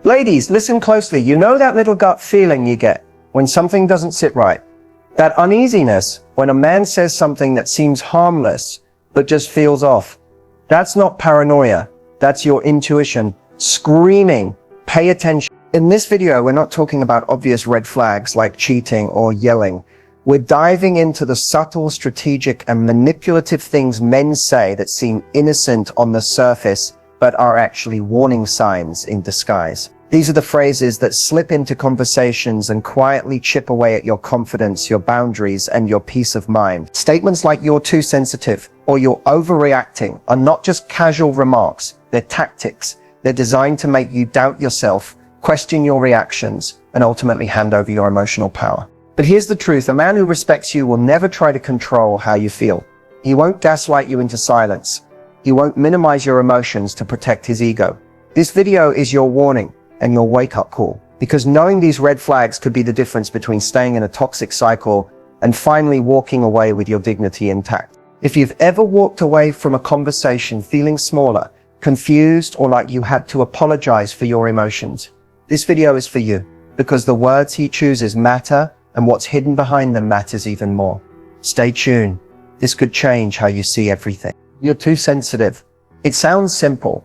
Ladies, listen closely. You know that little gut feeling you get when something doesn't sit right? That uneasiness when a man says something that seems harmless, but just feels off. That's not paranoia. That's your intuition screaming, pay attention. In this video, we're not talking about obvious red flags like cheating or yelling. We're diving into the subtle, strategic, and manipulative things men say that seem innocent on the surface, but are actually warning signs in disguise. These are the phrases that slip into conversations and quietly chip away at your confidence, your boundaries, and your peace of mind. Statements like "you're too sensitive" or "you're overreacting" are not just casual remarks, they're tactics. They're designed to make you doubt yourself, question your reactions, and ultimately hand over your emotional power. But here's the truth: a man who respects you will never try to control how you feel. He won't gaslight you into silence. He won't minimize your emotions to protect his ego. This video is your warning and your wake-up call, because knowing these red flags could be the difference between staying in a toxic cycle and finally walking away with your dignity intact. If you've ever walked away from a conversation feeling smaller, confused, or like you had to apologize for your emotions, this video is for you, because the words he chooses matter, and what's hidden behind them matters even more. Stay tuned. This could change how you see everything. You're too sensitive. It sounds simple,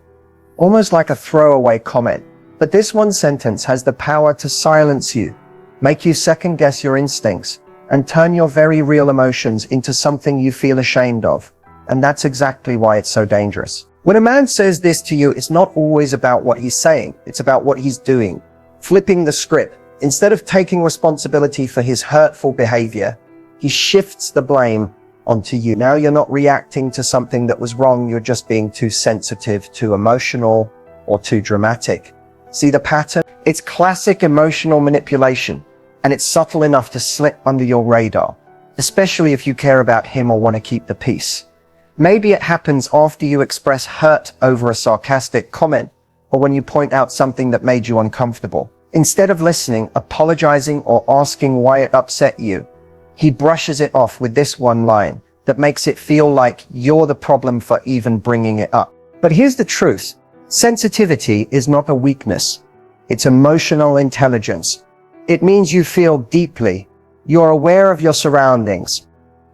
almost like a throwaway comment, but this one sentence has the power to silence you, make you second guess your instincts, and turn your very real emotions into something you feel ashamed of. And that's exactly why it's so dangerous. When a man says this to you, it's not always about what he's saying, it's about what he's doing. Flipping the script. Instead of taking responsibility for his hurtful behavior, he shifts the blame onto you. Now you're not reacting to something that was wrong, you're just being too sensitive, too emotional, or too dramatic. See the pattern? It's classic emotional manipulation, and it's subtle enough to slip under your radar, especially if you care about him or want to keep the peace. Maybe it happens after you express hurt over a sarcastic comment, or when you point out something that made you uncomfortable. Instead of listening, apologizing, or asking why it upset you, he brushes it off with this one line that makes it feel like you're the problem for even bringing it up. But here's the truth. Sensitivity is not a weakness. It's emotional intelligence. It means you feel deeply, you're aware of your surroundings,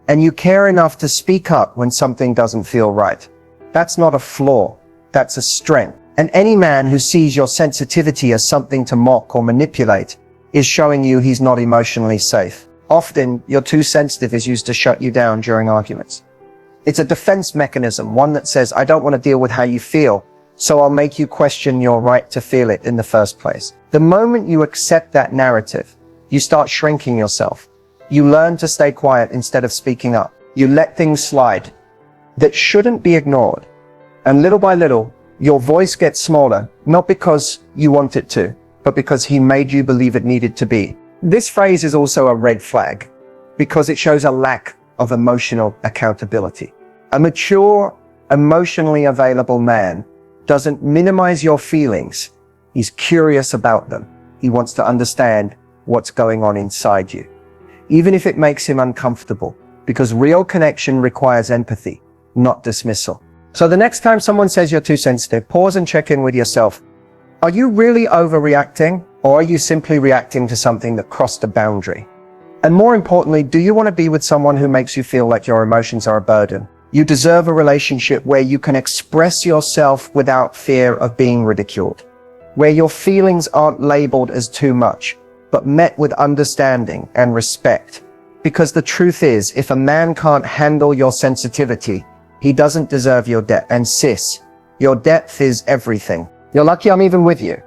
and you care enough to speak up when something doesn't feel right. That's not a flaw. That's a strength. And any man who sees your sensitivity as something to mock or manipulate is showing you he's not emotionally safe. Often, "you're too sensitive" is used to shut you down during arguments. It's a defense mechanism, one that says, "I don't want to deal with how you feel, so I'll make you question your right to feel it in the first place." The moment you accept that narrative, you start shrinking yourself. You learn to stay quiet instead of speaking up. You let things slide that shouldn't be ignored. And little by little, your voice gets smaller, not because you want it to, but because he made you believe it needed to be. This phrase is also a red flag because it shows a lack of emotional accountability. A mature, emotionally available man doesn't minimize your feelings. He's curious about them. He wants to understand what's going on inside you, even if it makes him uncomfortable, because real connection requires empathy, not dismissal. So the next time someone says you're too sensitive, pause and check in with yourself. Are you really overreacting, or are you simply reacting to something that crossed a boundary? And more importantly, do you want to be with someone who makes you feel like your emotions are a burden? You deserve a relationship where you can express yourself without fear of being ridiculed, where your feelings aren't labeled as too much, but met with understanding and respect. Because the truth is, if a man can't handle your sensitivity, he doesn't deserve your depth. And sis, your depth is everything. You're lucky I'm even with you.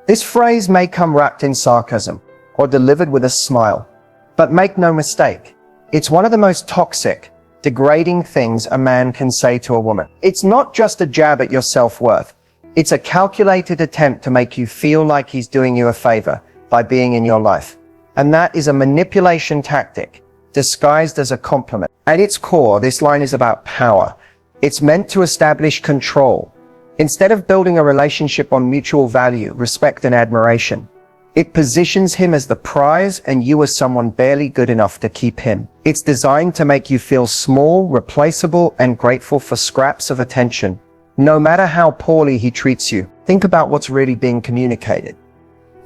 This phrase may come wrapped in sarcasm or delivered with a smile, but make no mistake, it's one of the most toxic, degrading things a man can say to a woman. It's not just a jab at your self-worth. It's a calculated attempt to make you feel like he's doing you a favor by being in your life. And that is a manipulation tactic disguised as a compliment. At its core, this line is about power. It's meant to establish control. Instead of building a relationship on mutual value, respect, and admiration, it positions him as the prize and you as someone barely good enough to keep him. It's designed to make you feel small, replaceable, and grateful for scraps of attention, no matter how poorly he treats you. Think about what's really being communicated.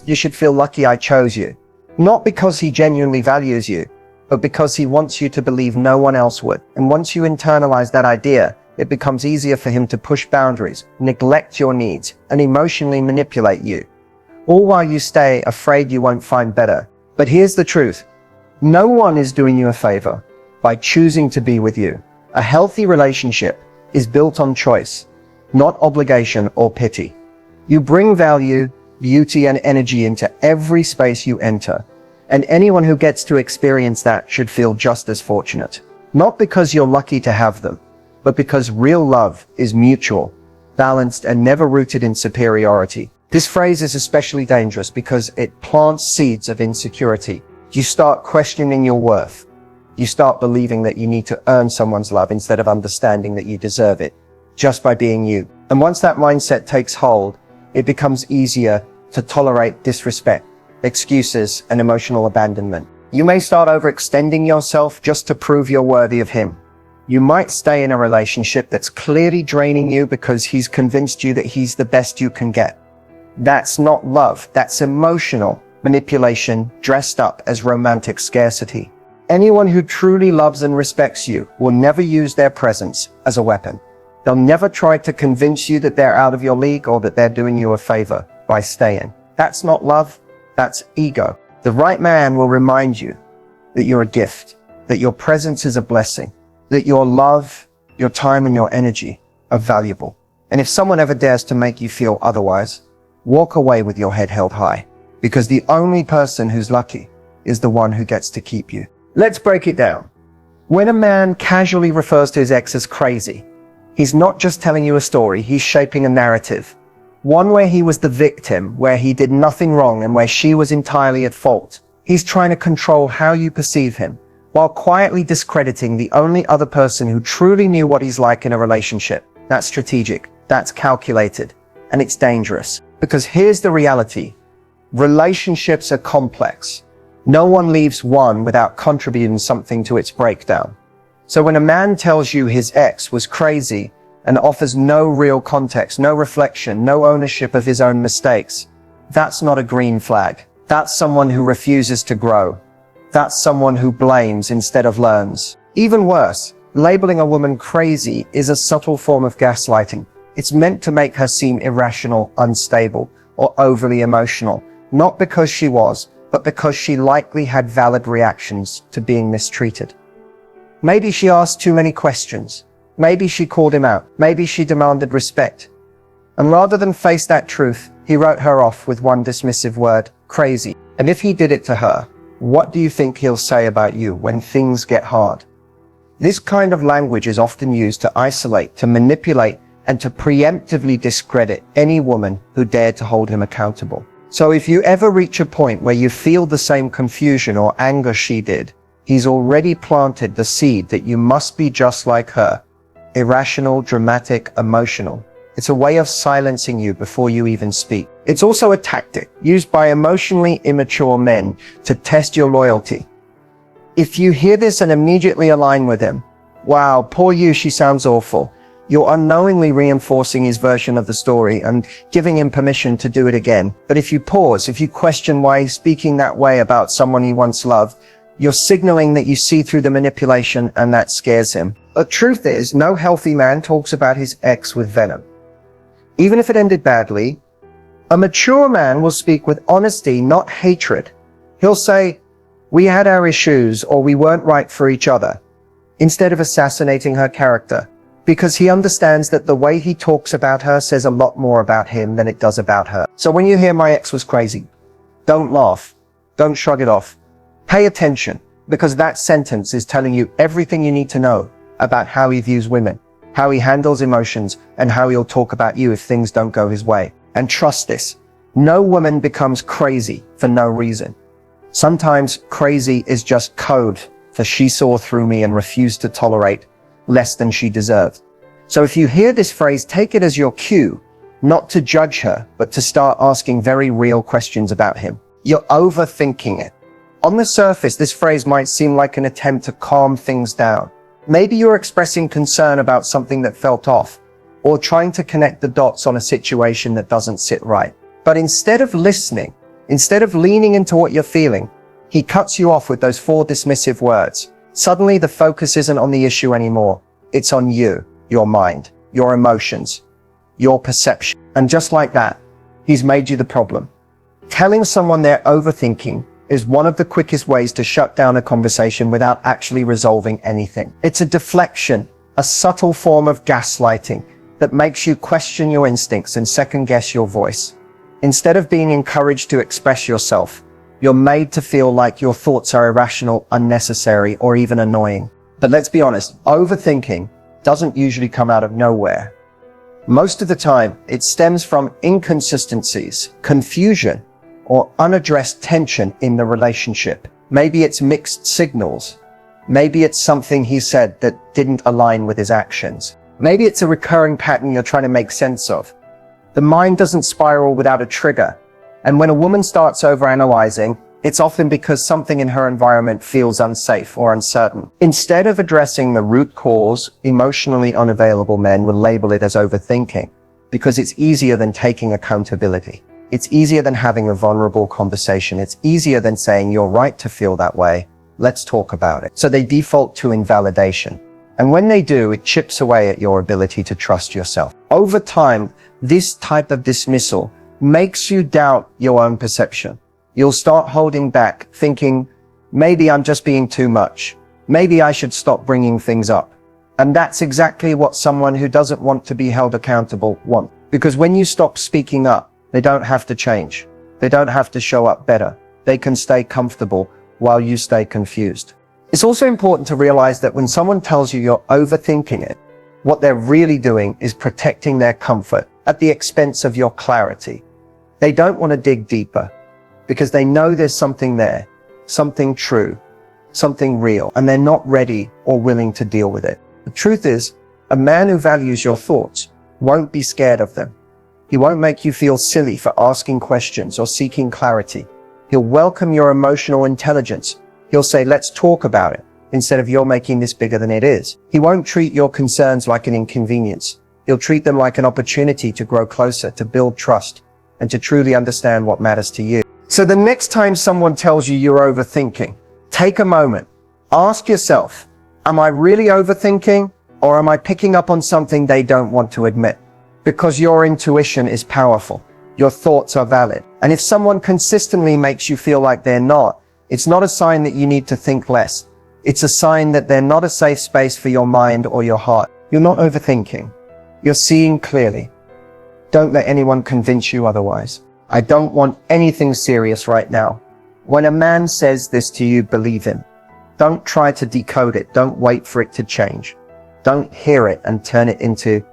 You should feel lucky I chose you. Not because he genuinely values you, but because he wants you to believe no one else would. And once you internalize that idea, it becomes easier for him to push boundaries, neglect your needs, and emotionally manipulate you. All while you stay afraid you won't find better. But here's the truth. No one is doing you a favor by choosing to be with you. A healthy relationship is built on choice, not obligation or pity. You bring value, beauty, and energy into every space you enter. And anyone who gets to experience that should feel just as fortunate. Not because you're lucky to have them, but because real love is mutual, balanced, and never rooted in superiority. This phrase is especially dangerous because it plants seeds of insecurity. You start questioning your worth. You start believing that you need to earn someone's love instead of understanding that you deserve it, just by being you. And once that mindset takes hold, it becomes easier to tolerate disrespect, excuses, and emotional abandonment. You may start overextending yourself just to prove you're worthy of him. You might stay in a relationship that's clearly draining you because he's convinced you that he's the best you can get. That's not love. That's emotional manipulation dressed up as romantic scarcity. Anyone who truly loves and respects you will never use their presence as a weapon. They'll never try to convince you that they're out of your league or that they're doing you a favor by staying. That's not love. That's ego. The right man will remind you that you're a gift, that your presence is a blessing, that your love, your time, and your energy are valuable. And if someone ever dares to make you feel otherwise, walk away with your head held high, because the only person who's lucky is the one who gets to keep you. Let's break it down. When a man casually refers to his ex as crazy, he's not just telling you a story, he's shaping a narrative. One where he was the victim, where he did nothing wrong, and where she was entirely at fault. He's trying to control how you perceive him, while quietly discrediting the only other person who truly knew what he's like in a relationship. That's strategic, that's calculated, and it's dangerous. Because here's the reality. Relationships are complex. No one leaves one without contributing something to its breakdown. So when a man tells you his ex was crazy and offers no real context, no reflection, no ownership of his own mistakes, that's not a green flag. That's someone who refuses to grow. That's someone who blames instead of learns. Even worse, labeling a woman crazy is a subtle form of gaslighting. It's meant to make her seem irrational, unstable, or overly emotional, not because she was, but because she likely had valid reactions to being mistreated. Maybe she asked too many questions. Maybe she called him out. Maybe she demanded respect. And rather than face that truth, he wrote her off with one dismissive word, crazy. And if he did it to her, what do you think he'll say about you when things get hard? This kind of language is often used to isolate, to manipulate, and to preemptively discredit any woman who dared to hold him accountable. So if you ever reach a point where you feel the same confusion or anger she did, he's already planted the seed that you must be just like her. Irrational, dramatic, emotional. It's a way of silencing you before you even speak. It's also a tactic used by emotionally immature men to test your loyalty. If you hear this and immediately align with him, wow, poor you, she sounds awful, you're unknowingly reinforcing his version of the story and giving him permission to do it again. But if you pause, if you question why he's speaking that way about someone you once loved, you're signaling that you see through the manipulation, and that scares him. The truth is, no healthy man talks about his ex with venom. Even if it ended badly, a mature man will speak with honesty, not hatred. He'll say, we had our issues, or we weren't right for each other, instead of assassinating her character. Because he understands that the way he talks about her says a lot more about him than it does about her. So when you hear my ex was crazy, don't laugh. Don't shrug it off. Pay attention, because that sentence is telling you everything you need to know about how he views women, how he handles emotions, and how he'll talk about you if things don't go his way. And trust this, no woman becomes crazy for no reason. Sometimes crazy is just code for she saw through me and refused to tolerate less than she deserved. So if you hear this phrase, take it as your cue, not to judge her, but to start asking very real questions about him. You're overthinking it. On the surface, this phrase might seem like an attempt to calm things down. Maybe you're expressing concern about something that felt off, or trying to connect the dots on a situation that doesn't sit right. But instead of listening, Instead of leaning into what you're feeling, he cuts you off with those 4 dismissive words. Suddenly the focus isn't on the issue anymore. It's on you, your mind, your emotions, your perception. And just like that, he's made you the problem. Telling someone they're overthinking is one of the quickest ways to shut down a conversation without actually resolving anything. It's a deflection, a subtle form of gaslighting that makes you question your instincts and second-guess your voice. Instead of being encouraged to express yourself, you're made to feel like your thoughts are irrational, unnecessary, or even annoying. But let's be honest, overthinking doesn't usually come out of nowhere. Most of the time, it stems from inconsistencies, confusion, or unaddressed tension in the relationship. Maybe it's mixed signals. Maybe it's something he said that didn't align with his actions. Maybe it's a recurring pattern you're trying to make sense of. The mind doesn't spiral without a trigger. And when a woman starts overanalyzing, it's often because something in her environment feels unsafe or uncertain. Instead of addressing the root cause, emotionally unavailable men will label it as overthinking because it's easier than taking accountability. It's easier than having a vulnerable conversation. It's easier than saying, you're right to feel that way. Let's talk about it. So they default to invalidation. And when they do, it chips away at your ability to trust yourself. Over time, this type of dismissal makes you doubt your own perception. You'll start holding back, thinking, maybe I'm just being too much. Maybe I should stop bringing things up. And that's exactly what someone who doesn't want to be held accountable wants. Because when you stop speaking up, they don't have to change. They don't have to show up better. They can stay comfortable while you stay confused. It's also important to realize that when someone tells you you're overthinking it, what they're really doing is protecting their comfort at the expense of your clarity. They don't want to dig deeper because they know there's something there, something true, something real, and they're not ready or willing to deal with it. The truth is, a man who values your thoughts won't be scared of them. He won't make you feel silly for asking questions or seeking clarity. He'll welcome your emotional intelligence. He'll say, let's talk about it, instead of you're making this bigger than it is. He won't treat your concerns like an inconvenience. He'll treat them like an opportunity to grow closer, to build trust, and to truly understand what matters to you. So the next time someone tells you you're overthinking, take a moment. Ask yourself, am I really overthinking, or am I picking up on something they don't want to admit? Because your intuition is powerful. Your thoughts are valid. And if someone consistently makes you feel like they're not, it's not a sign that you need to think less. It's a sign that they're not a safe space for your mind or your heart. You're not overthinking. You're seeing clearly. Don't let anyone convince you otherwise. I don't want anything serious right now. When a man says this to you, believe him. Don't try to decode it. Don't wait for it to change. Don't hear it and turn it into,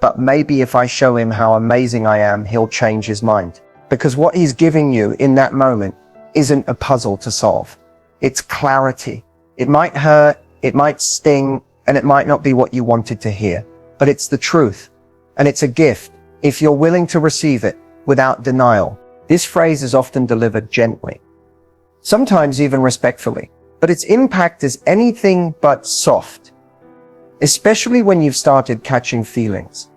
but maybe if I show him how amazing I am, he'll change his mind. Because what he's giving you in that moment isn't a puzzle to solve. It's clarity. It might hurt, it might sting, and it might not be what you wanted to hear, but it's the truth. And it's a gift if you're willing to receive it without denial. This phrase is often delivered gently, sometimes even respectfully, but its impact is anything but soft. Especially when you've started catching feelings.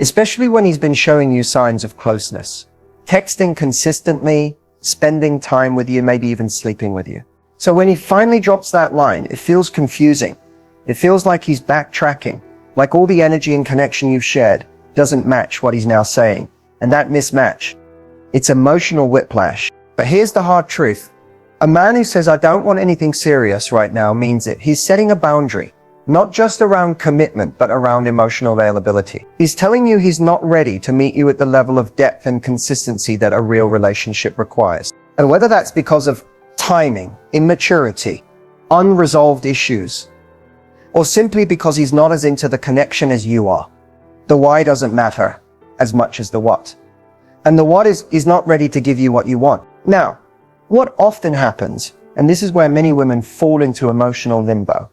Especially when he's been showing you signs of closeness. Texting consistently, spending time with you, maybe even sleeping with you. So when he finally drops that line, it feels confusing. It feels like he's backtracking, like all the energy and connection you've shared doesn't match what he's now saying. And that mismatch, it's emotional whiplash. But here's the hard truth. A man who says, I don't want anything serious right now means it. He's setting a boundary. Not just around commitment, but around emotional availability. He's telling you he's not ready to meet you at the level of depth and consistency that a real relationship requires. And whether that's because of timing, immaturity, unresolved issues, or simply because he's not as into the connection as you are, the why doesn't matter as much as the what. And the what is not ready to give you what you want. Now, what often happens, and this is where many women fall into emotional limbo,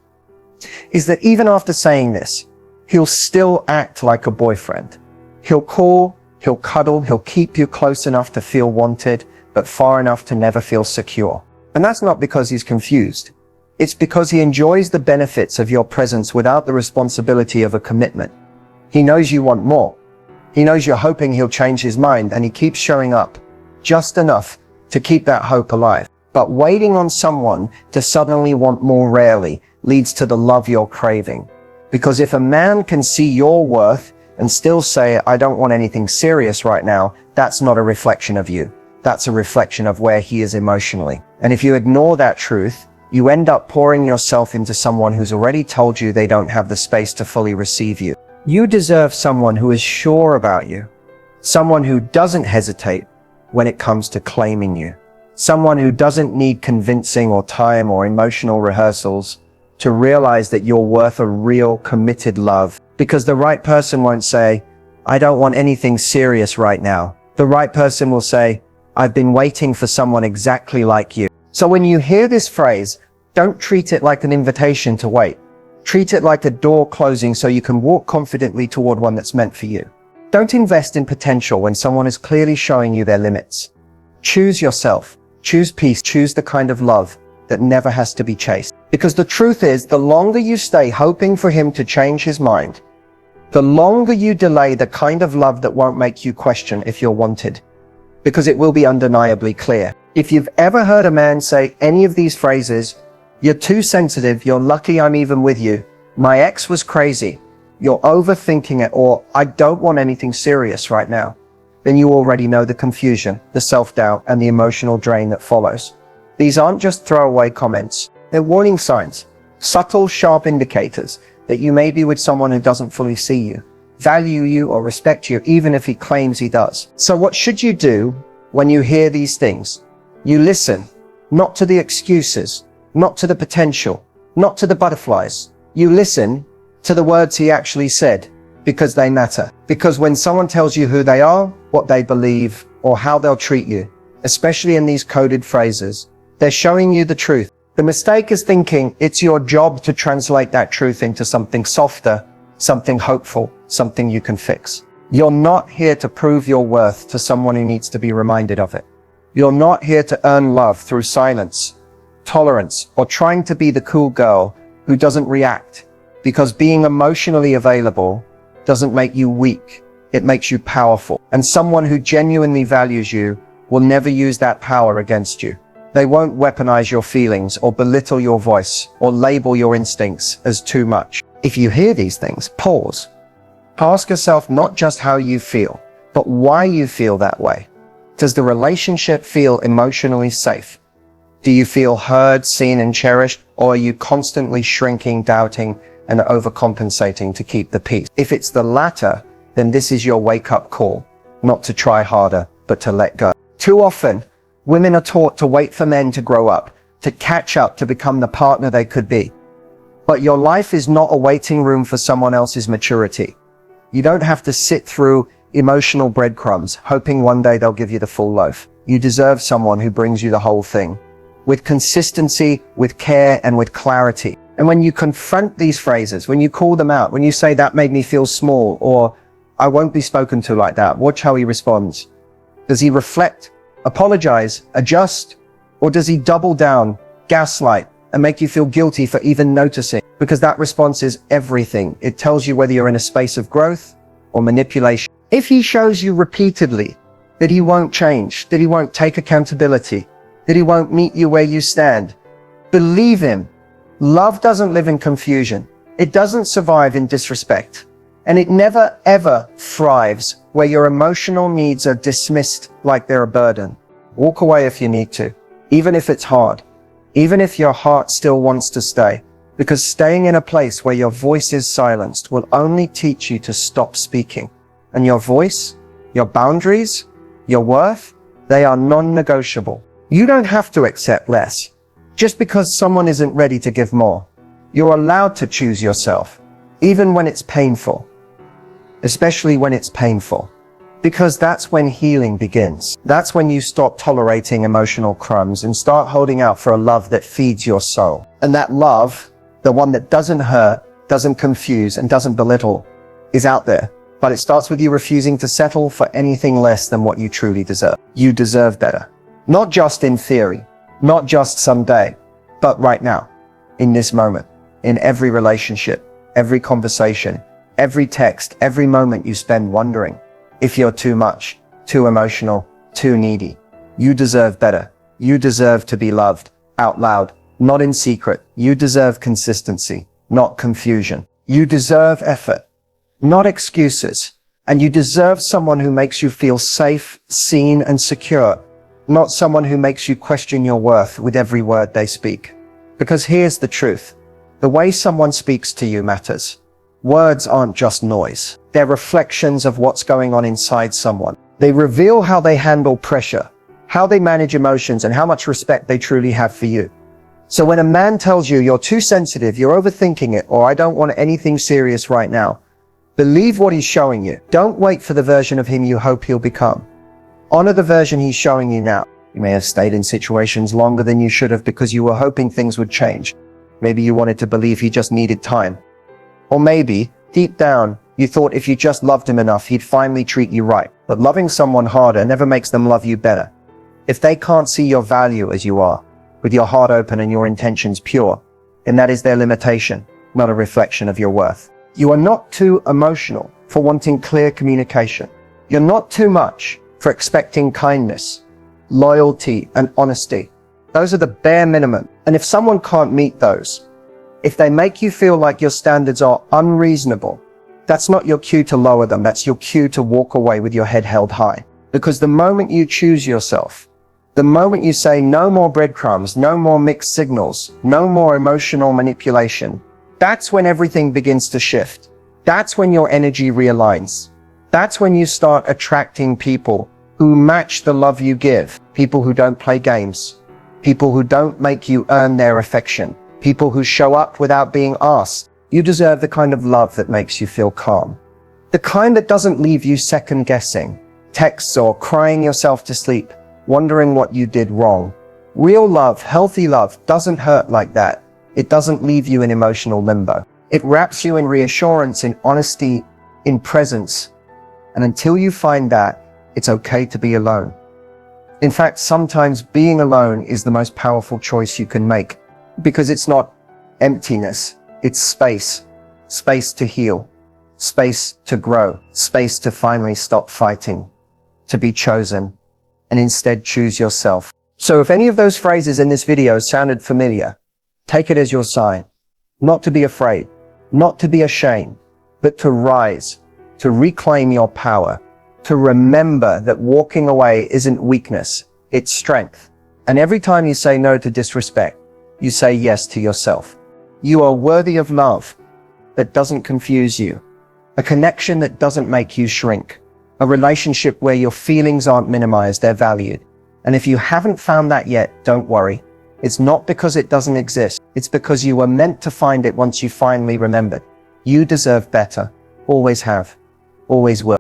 is that even after saying this, he'll still act like a boyfriend. He'll call, he'll cuddle, he'll keep you close enough to feel wanted, but far enough to never feel secure. And that's not because he's confused. It's because he enjoys the benefits of your presence without the responsibility of a commitment. He knows you want more. He knows you're hoping he'll change his mind, and he keeps showing up just enough to keep that hope alive. But waiting on someone to suddenly want more rarely leads to the love you're craving. Because if a man can see your worth and still say, I don't want anything serious right now, that's not a reflection of you. That's a reflection of where he is emotionally. And if you ignore that truth, you end up pouring yourself into someone who's already told you they don't have the space to fully receive you. You deserve someone who is sure about you. Someone who doesn't hesitate when it comes to claiming you. Someone who doesn't need convincing or time or emotional rehearsals to realize that you're worth a real committed love. Because the right person won't say, I don't want anything serious right now. The right person will say, I've been waiting for someone exactly like you. So when you hear this phrase, don't treat it like an invitation to wait. Treat it like a door closing so you can walk confidently toward one that's meant for you. Don't invest in potential when someone is clearly showing you their limits. Choose yourself. Choose peace. Choose the kind of love that never has to be chased. Because the truth is, the longer you stay hoping for him to change his mind, the longer you delay the kind of love that won't make you question if you're wanted. Because it will be undeniably clear. If you've ever heard a man say any of these phrases, you're too sensitive, you're lucky I'm even with you, my ex was crazy, you're overthinking it, or I don't want anything serious right now, then you already know the confusion, the self-doubt, and the emotional drain that follows. These aren't just throwaway comments. They're warning signs, subtle, sharp indicators that you may be with someone who doesn't fully see you, value you, or respect you, even if he claims he does. So what should you do when you hear these things? You listen, not to the excuses, not to the potential, not to the butterflies. You listen to the words he actually said, because they matter. Because when someone tells you who they are, what they believe, or how they'll treat you, especially in these coded phrases, they're showing you the truth. The mistake is thinking it's your job to translate that truth into something softer, something hopeful, something you can fix. You're not here to prove your worth to someone who needs to be reminded of it. You're not here to earn love through silence, tolerance, or trying to be the cool girl who doesn't react. Because being emotionally available doesn't make you weak. It makes you powerful. And someone who genuinely values you will never use that power against you. They won't weaponize your feelings or belittle your voice or label your instincts as too much. If you hear these things, pause. Ask yourself not just how you feel, but why you feel that way. Does the relationship feel emotionally safe? Do you feel heard, seen, and cherished, or are you constantly shrinking, doubting, and overcompensating to keep the peace? If it's the latter, then this is your wake-up call, not to try harder, but to let go. Too often, women are taught to wait for men to grow up, to catch up, to become the partner they could be. But your life is not a waiting room for someone else's maturity. You don't have to sit through emotional breadcrumbs, hoping one day they'll give you the full loaf. You deserve someone who brings you the whole thing, with consistency, with care, and with clarity. And when you confront these phrases, when you call them out, when you say that made me feel small, or I won't be spoken to like that, watch how he responds. Does he reflect, apologize, adjust, or does he double down, gaslight, and make you feel guilty for even noticing? Because that response is everything. It tells you whether you're in a space of growth or manipulation. If he shows you repeatedly that he won't change, that he won't take accountability, that he won't meet you where you stand, believe him. Love doesn't live in confusion. It doesn't survive in disrespect. And it never, ever thrives where your emotional needs are dismissed like they're a burden. Walk away if you need to, even if it's hard, even if your heart still wants to stay. Because staying in a place where your voice is silenced will only teach you to stop speaking. And your voice, your boundaries, your worth, they are non-negotiable. You don't have to accept less just because someone isn't ready to give more. You're allowed to choose yourself, even when it's painful, especially when it's painful, because that's when healing begins. That's when you stop tolerating emotional crumbs and start holding out for a love that feeds your soul. And that love, the one that doesn't hurt, doesn't confuse, and doesn't belittle, is out there. But it starts with you refusing to settle for anything less than what you truly deserve. You deserve better. Not just in theory, not just someday, but right now, in this moment, in every relationship, every conversation, every text, every moment you spend wondering if you're too much, too emotional, too needy. You deserve better. You deserve to be loved out loud, not in secret. You deserve consistency, not confusion. You deserve effort, not excuses. And you deserve someone who makes you feel safe, seen, and secure, not someone who makes you question your worth with every word they speak. Because here's the truth. The way someone speaks to you matters. Words aren't just noise. They're reflections of what's going on inside someone. They reveal how they handle pressure, how they manage emotions, and how much respect they truly have for you. So when a man tells you you're too sensitive, you're overthinking it, or I don't want anything serious right now, believe what he's showing you. Don't wait for the version of him you hope he'll become. Honor the version he's showing you now. You may have stayed in situations longer than you should have because you were hoping things would change. Maybe you wanted to believe he just needed time. Or maybe, deep down, you thought if you just loved him enough, he'd finally treat you right. But loving someone harder never makes them love you better. If they can't see your value as you are, with your heart open and your intentions pure, then that is their limitation, not a reflection of your worth. You are not too emotional for wanting clear communication. You're not too much for expecting kindness, loyalty, and honesty. Those are the bare minimum. And if someone can't meet those, if they make you feel like your standards are unreasonable, that's not your cue to lower them. That's your cue to walk away with your head held high. Because the moment you choose yourself, the moment you say no more breadcrumbs, no more mixed signals, no more emotional manipulation, that's when everything begins to shift. That's when your energy realigns. That's when you start attracting people who match the love you give. People who don't play games. People who don't make you earn their affection. People who show up without being asked. You deserve the kind of love that makes you feel calm. The kind that doesn't leave you second guessing, texts or crying yourself to sleep, wondering what you did wrong. Real love, healthy love, doesn't hurt like that. It doesn't leave you in emotional limbo. It wraps you in reassurance, in honesty, in presence. And until you find that, it's okay to be alone. In fact, sometimes being alone is the most powerful choice you can make, because it's not emptiness, it's space. Space to heal, space to grow, space to finally stop fighting, to be chosen, and instead choose yourself. So if any of those phrases in this video sounded familiar, take it as your sign. Not to be afraid, not to be ashamed, but to rise, to reclaim your power, to remember that walking away isn't weakness, it's strength. And every time you say no to disrespect, you say yes to yourself. You are worthy of love that doesn't confuse you, a connection that doesn't make you shrink, a relationship where your feelings aren't minimized, they're valued. And if you haven't found that yet, don't worry. It's not because it doesn't exist. It's because you were meant to find it once you finally remembered. You deserve better. Always have. Always will.